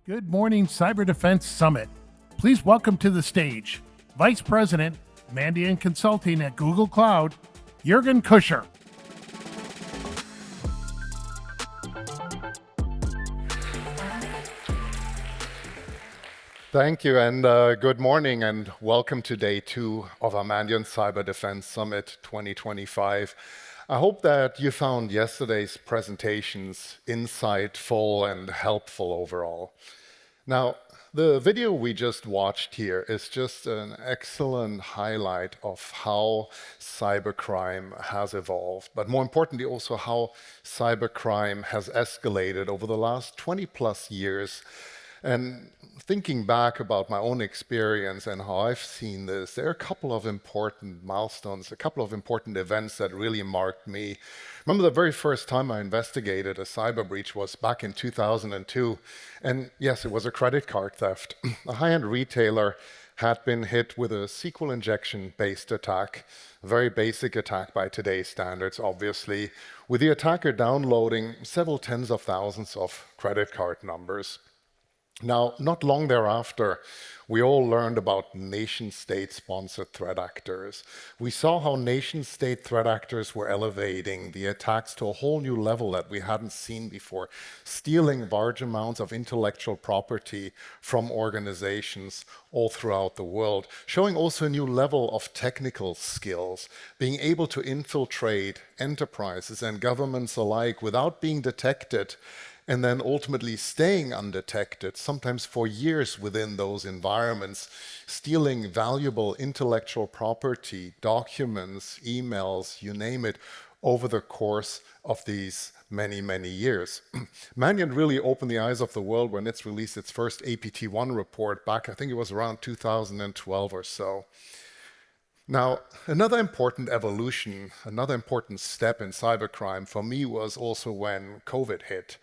Good morning, Cyber Defense Summit. Please welcome to the stage Vice President, Mandiant Consulting at Google Cloud, Jurgen Kutscher. Thank you, and good morning, and welcome to day 2 of our Mandiant Cyber Defense Summit 2025. I hope that you found yesterday's presentations insightful and helpful overall. Now, the video we just watched here is just an excellent highlight of how cybercrime has evolved, but more importantly also how cybercrime has escalated over the last 20 plus years. And thinking back about my own experience and how I've seen this, there are a couple of important milestones, a couple of important events that really marked me. Remember, the very first time I investigated a cyber breach was back in 2002. And yes, it was a credit card theft. A high-end retailer had been hit with a SQL injection-based attack, a very basic attack by today's standards, obviously, with the attacker downloading several tens of thousands of credit card numbers. Now, not long thereafter, we all learned about nation-state-sponsored threat actors. We saw how nation-state threat actors were elevating the attacks to a whole new level that we hadn't seen before, stealing large amounts of intellectual property from organizations all throughout the world, showing also a new level of technical skills, being able to infiltrate enterprises and governments alike without being detected, and then ultimately staying undetected, sometimes for years within those environments, stealing valuable intellectual property, documents, emails, you name it, over the course of these many, many years. Mandiant really opened the eyes of the world when it's released its first APT1 report back, I think it was around 2012 or so. Now, another important evolution, another important step in cybercrime for me was also when COVID hit.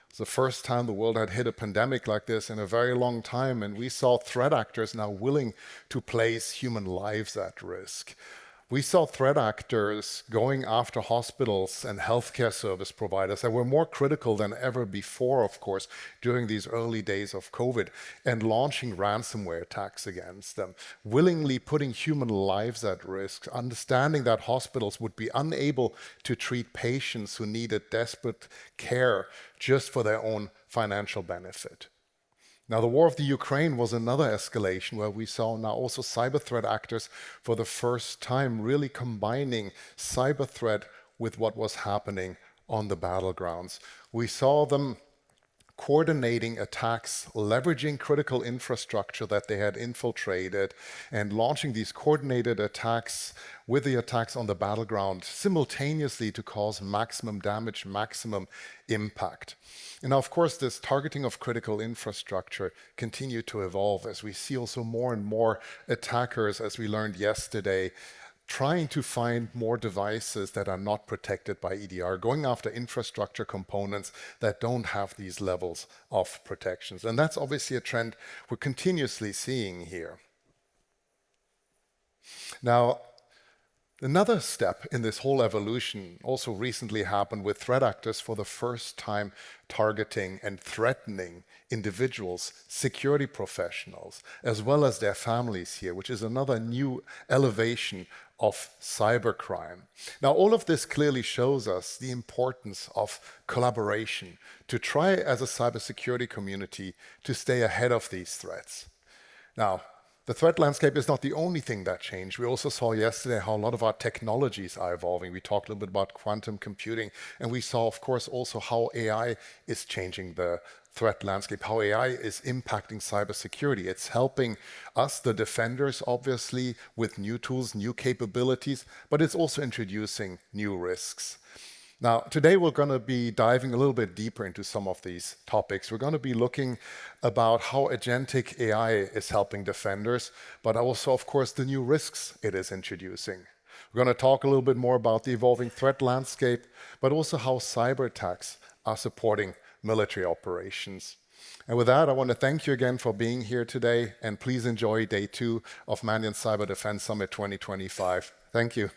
It's the first time the world had hit a pandemic like this in a very long time, and we saw threat actors now willing to place human lives at risk. We saw threat actors going after hospitals and healthcare service providers that were more critical than ever before, of course, during these early days of COVID, and launching ransomware attacks against them, willingly putting human lives at risk, understanding that hospitals would be unable to treat patients who needed desperate care just for their own financial benefit. Now, the war of the Ukraine was another escalation where we saw now also cyber threat actors for the first time really combining cyber threat with what was happening on the battlegrounds. We saw them coordinating attacks, leveraging critical infrastructure that they had infiltrated, and launching these coordinated attacks with the attacks on the battleground simultaneously to cause maximum damage, maximum impact. And now, of course, this targeting of critical infrastructure continued to evolve as we see also more and more attackers, as we learned yesterday, trying to find more devices that are not protected by EDR, going after infrastructure components that don't have these levels of protections. And that's obviously a trend we're continuously seeing here. Now, another step in this whole evolution also recently happened with threat actors for the first time targeting and threatening individuals, security professionals, as well as their families here, which is another new elevation of cybercrime. Now, all of this clearly shows us the importance of collaboration to try as a cybersecurity community to stay ahead of these threats. Now, the threat landscape is not the only thing that changed. We also saw yesterday how a lot of our technologies are evolving. We talked a little bit about quantum computing, and we saw, of course, also how AI is changing the threat landscape, how AI is impacting cybersecurity. It's helping us, the defenders, obviously, with new tools, new capabilities, but it's also introducing new risks. Now, today we're going to be diving a little bit deeper into some of these topics. We're going to be looking about how agentic AI is helping defenders, but also, of course, the new risks it is introducing. We're going to talk a little bit more about the evolving threat landscape, but also how cyber attacks are supporting military operations. And with that, I want to thank you again for being here today, and please enjoy day 2 of Mandiant Cyber Defense Summit 2025. Thank you.